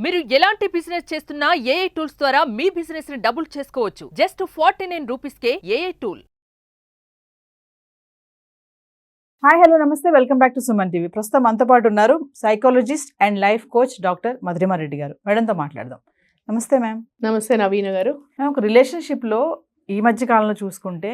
మీరు ఎలాంటి బిజినెస్ చేస్తున్నా ఏఐ టూల్స్ ద్వారా మీ బిజినెస్ ని డబుల్ చేసుకోవచ్చు. జస్ట్ 49 రూపీస్కే ఏఐ టూల్. హాయ్ హలో నమస్తే, welcome back to Suman TV. ప్రస్తుతం మనతో పాటు ఉన్నారు psychologist and life coach doctor Madhurima Reddy గారు. మేడంతో మాట్లాడదాం. నమస్తే మ్యామ్. నమస్తే నవీన గారు. మేము ఒక రిలేషన్షిప్లో ఈ మధ్య కాలంలో చూసుకుంటే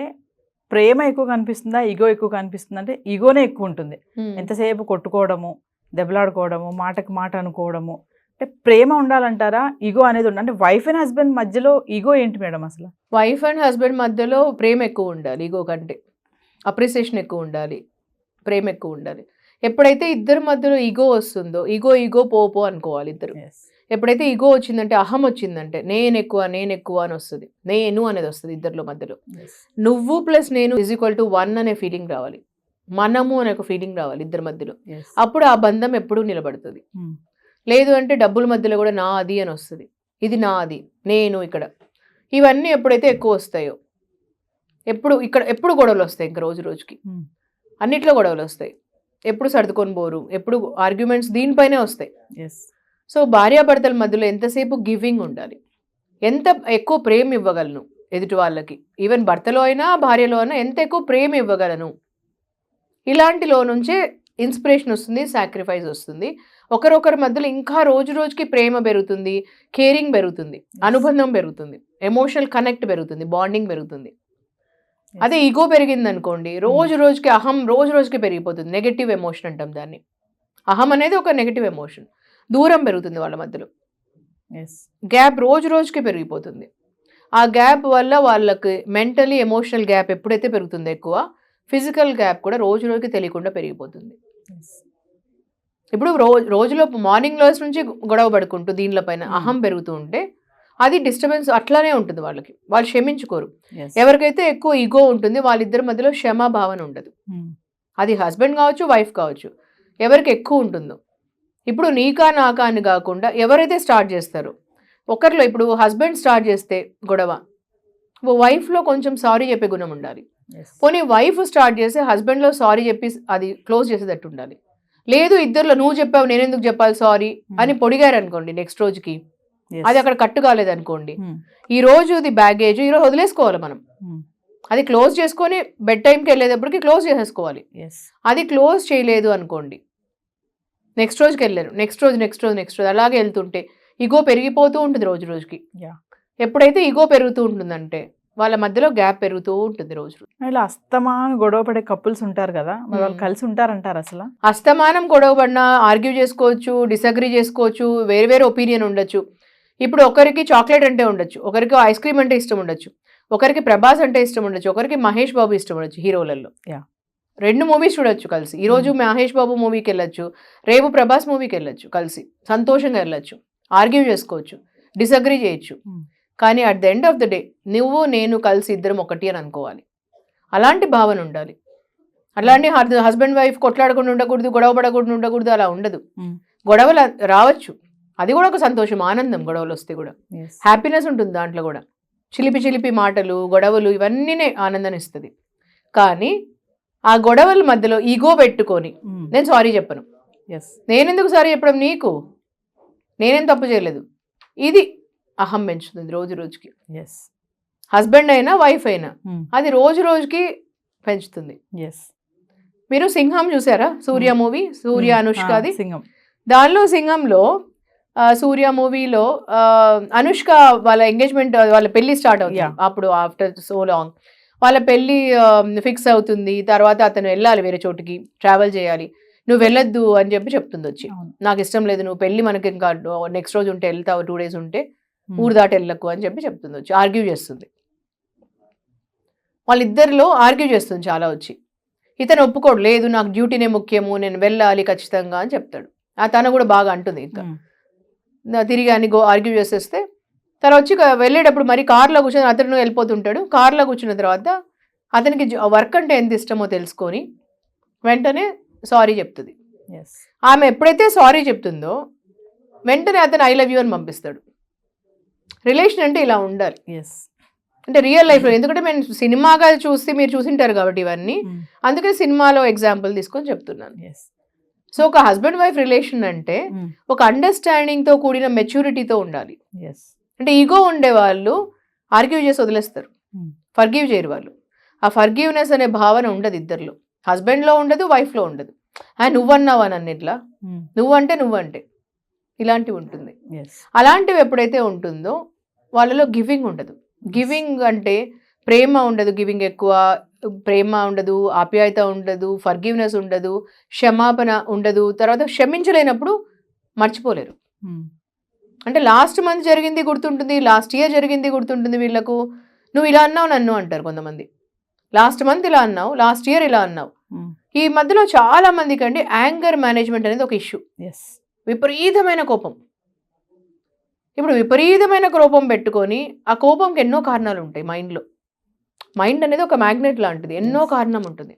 ప్రేమ ఎక్కువ కనిపిస్తుందా, ఈగో ఎక్కువ కనిపిస్తుందా అంటే ఈగోనే ఎక్కువ ఉంటుంది. ఎంతసేపు కొట్టుకోవడము, దెబ్బలాడుకోవడము, మాటకు మాట అనుకోవడము. అంటే ప్రేమ ఉండాలంటారా, ఈగో అనేది ఉండాలి? అంటే వైఫ్ అండ్ హస్బెండ్ మధ్యలో ఈగో ఏంటి మేడం అసలు? వైఫ్ అండ్ హస్బెండ్ మధ్యలో ప్రేమ ఎక్కువ ఉండాలి, ఈగో కంటే అప్రిసియేషన్ ఎక్కువ ఉండాలి, ప్రేమ ఎక్కువ ఉండాలి. ఎప్పుడైతే ఇద్దరి మధ్యలో ఈగో వస్తుందో, ఈగో పో అనుకోవాలి ఇద్దరు. ఎప్పుడైతే ఈగో వచ్చిందంటే, అహం వచ్చిందంటే, నేను ఎక్కువ అని వస్తుంది, నేను అనేది వస్తుంది ఇద్దరిలో మధ్యలో. నువ్వు ప్లస్ నేను =1 అనే ఫీలింగ్ రావాలి, మనము అనే ఒక ఫీలింగ్ రావాలి ఇద్దరి మధ్యలో. అప్పుడు ఆ బంధం ఎప్పుడూ నిలబడుతుంది. లేదు అంటే డబ్బుల మధ్యలో కూడా నాది అని వస్తుంది, ఇది నాది, నేను ఇక్కడ. ఇవన్నీ ఎప్పుడైతే ఎక్కువ వస్తాయో, ఎప్పుడు గొడవలు వస్తాయి. ఇంకా రోజు రోజుకి అన్నిట్లో గొడవలు వస్తాయి, ఎప్పుడు సర్దుకొని పోరు, ఎప్పుడు ఆర్గ్యుమెంట్స్ దీనిపైనే వస్తాయి. సో భార్యాభర్తల మధ్యలో ఎంతసేపు గివింగ్ ఉండాలి, ఎంత ఎక్కువ ప్రేమ ఇవ్వగలను ఎదుటి వాళ్ళకి, ఈవెన్ భర్తలో అయినా భార్యలో అయినా ఎంత ఎక్కువ ప్రేమ ఇవ్వగలను. ఇలాంటిలో నుంచే ఇన్స్పిరేషన్ వస్తుంది, సాక్రిఫైస్ వస్తుంది. ఒకరొకరి మధ్యలో ఇంకా రోజు రోజుకి ప్రేమ పెరుగుతుంది, కేరింగ్ పెరుగుతుంది, అనుబంధం పెరుగుతుంది, ఎమోషనల్ కనెక్ట్ పెరుగుతుంది, బాండింగ్ పెరుగుతుంది. అదే ఈగో పెరిగింది అనుకోండి, రోజు రోజుకి అహం రోజు రోజుకి పెరిగిపోతుంది. నెగటివ్ ఎమోషన్ అంటాం దాన్ని. అహం అనేది ఒక నెగటివ్ ఎమోషన్. దూరం పెరుగుతుంది వాళ్ళ మధ్యలో, గ్యాప్ రోజు రోజుకి పెరిగిపోతుంది. ఆ గ్యాప్ వల్ల వాళ్ళకి మెంటలీ ఎమోషనల్ గ్యాప్ ఎప్పుడైతే పెరుగుతుందో ఎక్కువ, ఫిజికల్ గ్యాప్ కూడా రోజు రోజుకి తెలియకుండా పెరిగిపోతుంది. ఇప్పుడు రోజులో మార్నింగ్ లోస్ నుంచి గొడవ పడుకుంటూ దీనిపైన అహం పెరుగుతూ ఉంటే అది డిస్టర్బెన్స్ అట్లానే ఉంటుంది వాళ్ళకి. వాళ్ళు క్షమించుకోరు. ఎవరికైతే ఎక్కువ ఈగో ఉంటుంది వాళ్ళిద్దరి మధ్యలో క్షమాభావన ఉండదు. అది హస్బెండ్ కావచ్చు, వైఫ్ కావచ్చు, ఎవరికి ఎక్కువ ఉంటుందో. ఇప్పుడు నీకా నాకా అని కాకుండా ఎవరైతే స్టార్ట్ చేస్తారో ఒకరిలో, ఇప్పుడు హస్బెండ్ స్టార్ట్ చేస్తే గొడవ, వైఫ్లో కొంచెం సారీ చెప్పే గుణం ఉండాలి. పోనీ వైఫ్ స్టార్ట్ చేస్తే హస్బెండ్లో సారీ చెప్పి అది క్లోజ్ చేసేటట్టు ఉండాలి. లేదు ఇద్దరులో నువ్వు చెప్పావు నేను ఎందుకు చెప్పాలి సారీ అని పొడిగారు అనుకోండి, నెక్స్ట్ రోజుకి అది అక్కడ కట్టు కాలేదు అనుకోండి, ఈ రోజు ఇది బ్యాగేజ్ ఈరోజు వదిలేసుకోవాలి మనం. అది క్లోజ్ చేసుకొని బెడ్ టైంకి వెళ్ళేటప్పటికి క్లోజ్ చేసేసుకోవాలి. అది క్లోజ్ చేయలేదు అనుకోండి, నెక్స్ట్ రోజుకి వెళ్ళారు, నెక్స్ట్ రోజు అలాగే వెళ్తుంటే ఈగో పెరిగిపోతూ ఉంటుంది రోజు రోజుకి. ఎప్పుడైతే ఈగో పెరుగుతూ ఉంటుందంటే వాళ్ళ మధ్యలో గ్యాప్ పెరుగుతూ ఉంటుంది రోజు. ఇలా అస్తమానం గొడవ పడే కపుల్స్ ఉంటారు కదా, వాళ్ళు కలిసి ఉంటారంటారు అసలు? అస్తమానం గొడవ పడినా ఆర్గ్యూ చేసుకోవచ్చు, డిసగ్రీ చేసుకోవచ్చు, వేరే ఒపీనియన్ ఉండొచ్చు. ఇప్పుడు ఒకరికి చాక్లెట్ అంటే ఉండొచ్చు, ఒకరికి ఐస్ క్రీమ్ అంటే ఇష్టం ఉండొచ్చు, ఒకరికి ప్రభాస్ అంటే ఇష్టం ఉండొచ్చు, ఒకరికి మహేష్ బాబు ఇష్టం ఉండొచ్చు. హీరోలలో 2 మూవీస్ చూడొచ్చు కలిసి. ఈరోజు మహేష్ బాబు మూవీకి వెళ్ళొచ్చు, రేపు ప్రభాస్ మూవీకి వెళ్ళొచ్చు, కలిసి సంతోషంగా వెళ్ళొచ్చు, ఆర్గ్యూ చేసుకోవచ్చు, డిసగ్రీ చేయొచ్చు. కానీ at the end of the day నువ్వు నేను కలిసి ఇద్దరం ఒకటి అని అనుకోవాలి. అలాంటి భావన ఉండాలి. అలాంటి హస్బెండ్ వైఫ్ కొట్లాడకుండా ఉండకూడదు, గొడవ పడకుండా ఉండకూడదు, అలా ఉండదు. గొడవలు రావచ్చు, అది కూడా ఒక సంతోషం, ఆనందం. గొడవలు వస్తే కూడా హ్యాపీనెస్ ఉంటుంది దాంట్లో కూడా. చిలిపి మాటలు, గొడవలు ఇవన్నీనే ఆనందాన్ని ఇస్తుంది. కానీ ఆ గొడవల మధ్యలో ఈగో పెట్టుకొని నేను సారీ చెప్పను, నేనెందుకు సారీ చెప్పడం, నీకు నేనేం తప్పు చేయలేదు, ఇది అహం పెంచుతుంది రోజు రోజుకి. హస్బెండ్ అయినా వైఫ్ అయినా అది రోజు రోజుకి పెంచుతుంది. మీరు సింహం చూసారా? సూర్య మూవీ, సూర్య అనుష్కది. దానిలో సింహంలో సూర్య మూవీలో అనుష్క వాళ్ళ ఎంగేజ్మెంట్, వాళ్ళ పెళ్లి స్టార్ట్ అవుతుంది. అప్పుడు ఆఫ్టర్ సో లాంగ్ వాళ్ళ పెళ్లి ఫిక్స్ అవుతుంది. తర్వాత అతను వెళ్ళాలి వేరే చోటుకి, ట్రావెల్ చేయాలి. నువ్వు వెళ్ళొద్దు అని చెప్పి చెప్తుంది వచ్చి, నాకు ఇష్టం లేదు, నువ్వు పెళ్లి మనకి ఇంకా నెక్స్ట్ రోజు ఉంటే వెళ్తావు, 2 days ఉంటే ఊరు దాటి వెళ్ళకు అని చెప్పి చెప్తుంది వచ్చి. ఆర్గ్యూ చేస్తుంది, వాళ్ళిద్దరిలో ఆర్గ్యూ చేస్తుంది చాలా వచ్చి. ఇతను ఒప్పుకోడు, లేదు నాకు డ్యూటీనే ముఖ్యము, నేను వెళ్ళాలి ఖచ్చితంగా అని చెప్తాడు. తను కూడా బాగా అంటుంది, ఇంకా తిరిగి అని ఆర్గ్యూ చేసేస్తే తర్వాత వచ్చి వెళ్ళేటప్పుడు మరి కార్లో కూర్చొని అతను వెళ్ళిపోతుంటాడు. కార్లో కూర్చున్న తర్వాత అతనికి వర్క్ అంటే ఎంత ఇష్టమో తెలుసుకొని వెంటనే సారీ చెప్తుంది. ఆమె ఎప్పుడైతే సారీ చెప్తుందో వెంటనే అతను ఐ లవ్ యూ అని పంపిస్తాడు. రిలేషన్ అంటే ఇలా ఉండాలి. అంటే రియల్ లైఫ్లో, ఎందుకంటే మేము సినిమాగా చూస్తే మీరు చూసింటారు కాబట్టి ఇవన్నీ, అందుకే సినిమాలో ఎగ్జాంపుల్ తీసుకొని చెప్తున్నాను. సో ఒక హస్బెండ్ వైఫ్ రిలేషన్ అంటే ఒక అండర్స్టాండింగ్ తో కూడిన మెచ్యూరిటీతో ఉండాలి. ఎస్. అంటే ఈగో ఉండే వాళ్ళు ఆర్గ్యూ చేసి వదిలేస్తారు, ఫర్గివ్ చేయరు వాళ్ళు. ఆ ఫర్గివ్నెస్ అనే భావన ఉండదు ఇద్దరిలో, హస్బెండ్లో ఉండదు, వైఫ్లో ఉండదు. నువ్వన్నావా నన్ను ఇట్లా, నువ్వంటే ఇలాంటివి ఉంటుంది. అలాంటివి ఎప్పుడైతే ఉంటుందో వాళ్ళలో గివింగ్ ఉండదు. గివింగ్ అంటే ప్రేమ ఉండదు, గివింగ్ ఎక్కువ, ప్రేమ ఉండదు, ఆప్యాయత ఉండదు, ఫర్గివ్నెస్ ఉండదు, క్షమాపణ ఉండదు. తర్వాత క్షమించలేనప్పుడు మర్చిపోలేరు. అంటే లాస్ట్ మంత్ జరిగింది గుర్తుంటుంది, లాస్ట్ ఇయర్ జరిగింది గుర్తుంటుంది వీళ్ళకు. నువ్వు ఇలా అన్నావు నన్ను అంటారు కొంతమంది. లాస్ట్ మంత్ ఇలా అన్నావు, లాస్ట్ ఇయర్ ఇలా అన్నావు. ఈ మధ్యలో చాలా మందికి అండి యాంగర్ మేనేజ్మెంట్ అనేది ఒక ఇష్యూ. విపరీతమైన కోపం. ఇప్పుడు విపరీతమైన కోపం పెట్టుకొని ఆ కోపంకి ఎన్నో కారణాలు ఉంటాయి మైండ్లో. మైండ్ అనేది ఒక మ్యాగ్నెట్ లాంటిది, ఎన్నో కారణం ఉంటుంది.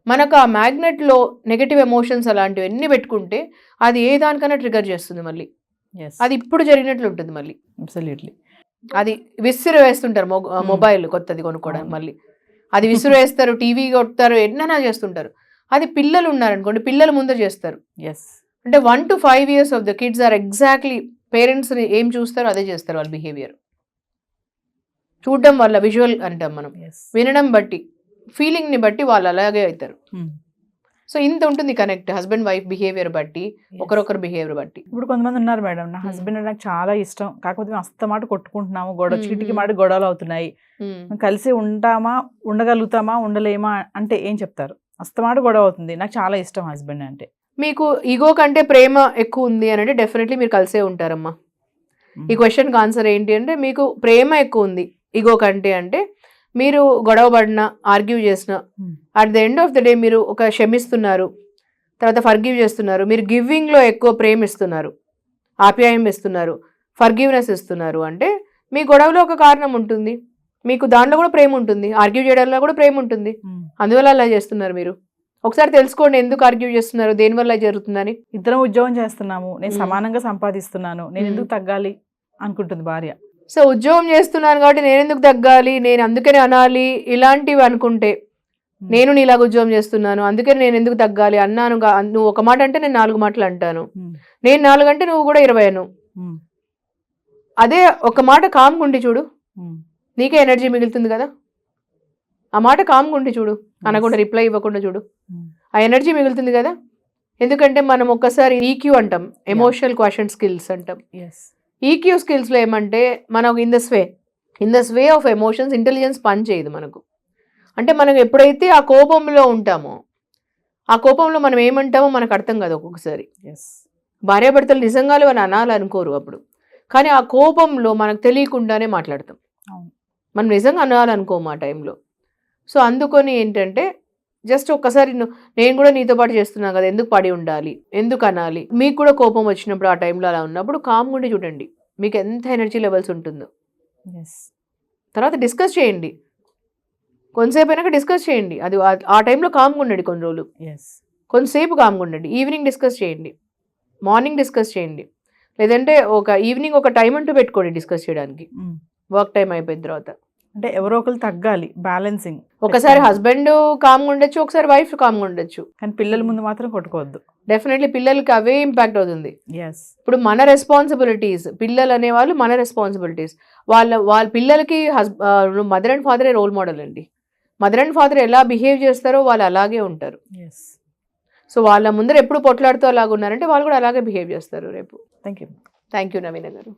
మనకు ఆ మ్యాగ్నెట్లో నెగటివ్ ఎమోషన్స్ అలాంటివి ఎన్ని పెట్టుకుంటే అది ఏ దానికన్నా ట్రిగర్ చేస్తుంది మళ్ళీ. అది ఇప్పుడు జరిగినట్లు ఉంటుంది మళ్ళీ. అబ్సల్యూట్లీ. అది విసిరి వేస్తుంటారు మొబైల్ కొత్తది కొనుక్కోవడానికి, మళ్ళీ అది విసిరి వేస్తారు, టీవీ కొడతారు, ఎన్నైనా చేస్తుంటారు. అది పిల్లలు ఉన్నారనుకోండి, పిల్లలు ముందు చేస్తారు. అంటే 1 to 5 years of the kids are exactly parents ఏం చూస్తారో అదే చేస్తారు వాళ్ళ బిహేవియర్. చూడడం వల్ల విజువల్ అంటాం మనం, వినడం బట్టి, ఫీలింగ్ని బట్టి వాళ్ళు అలాగే అవుతారు. సో ఇంత ఉంటుంది కనెక్ట్ హస్బెండ్ వైఫ్ బిహేవియర్ బట్టి, ఒకరొకరు బిహేవియర్ బట్టి. ఇప్పుడు కొంతమంది ఉన్నారు మేడం, నా హస్బెండ్ నాకు చాలా ఇష్టం, కాకపోతే మేము అస్తమాట కొట్టుకుంటున్నాము, చీటికి మాట గొడవలు అవుతున్నాయి, కలిసి ఉండగలుగుతామా ఉండలేమా అంటే ఏం చెప్తారు? అస్తమాట గొడవ అవుతుంది, నాకు చాలా ఇష్టం హస్బెండ్ అంటే. మీకు ఈగో కంటే ప్రేమ ఎక్కువ ఉంది అని అంటే డెఫినెట్లీ మీరు కలిసే ఉంటారమ్మా. ఈ క్వశ్చన్కి ఆన్సర్ ఏంటి అంటే, మీకు ప్రేమ ఎక్కువ ఉంది ఈగో కంటే అంటే, మీరు గొడవ పడినా, ఆర్గ్యూ చేసినా, at the end of the day మీరు ఒక క్షమిస్తున్నారు, తర్వాత ఫర్గివ్ చేస్తున్నారు, మీరు గివింగ్లో ఎక్కువ ప్రేమ ఇస్తున్నారు, ఆప్యాయం ఇస్తున్నారు, ఫర్గివ్నెస్ ఇస్తున్నారు అంటే మీ గొడవలో ఒక కారణం ఉంటుంది, మీకు దాంట్లో కూడా ప్రేమ ఉంటుంది, ఆర్గ్యూ చేయడంలో కూడా ప్రేమ ఉంటుంది. అందువల్ల అలా చేస్తున్నారు మీరు. ఒకసారి తెలుసుకోండి ఎందుకు ఆర్గ్యూ చేస్తున్నారు, దేనివల్ల జరుగుతుందని. ఇద్దరం ఉద్యోగం చేస్తున్నాము, నేను సమానంగా సంపాదిస్తున్నాను, నేను ఎందుకు తగ్గాలి అనుకుంటుంది భార్య. సో ఉద్యోగం చేస్తున్నాను కాబట్టి నేను ఎందుకు తగ్గాలి, నేను అందుకనే అనాలి, ఇలాంటివి అనుకుంటే, నేను నీలాగా ఉద్యోగం చేస్తున్నాను అందుకని నేను ఎందుకు తగ్గాలి అన్నాను, నువ్వు ఒక మాట అంటే నేను 4 మాటలు అంటాను, నేను 4 అంటే నువ్వు కూడా 20 అను. అదే ఒక మాట కామ్గుండి చూడు, నీకే ఎనర్జీ మిగులుతుంది కదా. ఆ మాట కామ్గుండి చూడు, అనకుండా రిప్లై ఇవ్వకుండా చూడు, ఆ ఎనర్జీ మిగులుతుంది కదా. ఎందుకంటే మనం ఒక్కసారి ఈక్యూ అంటాం, ఎమోషనల్ క్వశ్చన్ స్కిల్స్ అంటాం. ఈక్యూ స్కిల్స్లో ఏమంటే మనకు in the sway of emotions intelligence పని చేయదు మనకు. అంటే మనం ఎప్పుడైతే ఆ కోపంలో ఉంటామో, ఆ కోపంలో మనం ఏమంటామో మనకు అర్థం కాదు ఒక్కొక్కసారి. భార్యాభర్తలు నిజంగా అని అనాలనుకోరు అప్పుడు, కానీ ఆ కోపంలో మనకు తెలియకుండానే మాట్లాడతాం, మనం నిజంగా అనాలనుకోము ఆ టైంలో. సో అందుకొని ఏంటంటే జస్ట్ ఒక్కసారి నేను కూడా నీతో పాటు చేస్తున్నాను కదా, ఎందుకు పడి ఉండాలి, ఎందుకు అనాలి. మీకు కూడా కోపం వచ్చినప్పుడు ఆ టైంలో అలా ఉన్నప్పుడు కామ్గా ఉండి చూడండి మీకు ఎంత ఎనర్జీ లెవెల్స్ ఉంటుందో. తర్వాత డిస్కస్ చేయండి, కొంతసేపు అయినాక డిస్కస్ చేయండి. అది ఆ టైంలో కామ్గా ఉండండి కొన్ని రోజులు, కొంతసేపు కామ్గా ఉండండి. ఈవినింగ్ డిస్కస్ చేయండి, మార్నింగ్ డిస్కస్ చేయండి, లేదంటే ఈవినింగ్ ఒక టైం అంటూ పెట్టుకోండి డిస్కస్ చేయడానికి, వర్క్ టైం అయిపోయిన తర్వాత. అంటే ఎవరో ఒకరు తగ్గాలి, బ్యాలెన్సింగ్. ఒకసారి హస్బెండ్ కామ్గా ఉండొచ్చు, ఒకసారి వైఫ్ కామ్గా ఉండొచ్చు, కానీ పిల్లల ముందు మాత్రం కొట్టుకోవద్దు. డెఫినెట్లీ పిల్లలకి అవే ఇంపాక్ట్ అవుతుంది. ఇప్పుడు మన రెస్పాన్సిబిలిటీస్, పిల్లలు అనేవాళ్ళు మన రెస్పాన్సిబిలిటీస్. వాళ్ళ పిల్లలకి మదర్ అండ్ ఫాదరే రోల్ మోడల్ అండి. మదర్ అండ్ ఫాదర్ ఎలా బిహేవ్ చేస్తారో వాళ్ళు అలాగే ఉంటారు. సో వాళ్ళ ముందర ఎప్పుడు పొట్లాడుతూ అలాగ ఉన్నారంటే వాళ్ళు కూడా అలాగే బిహేవ్ చేస్తారు రేపు. థ్యాంక్ యూ నవీన గారు.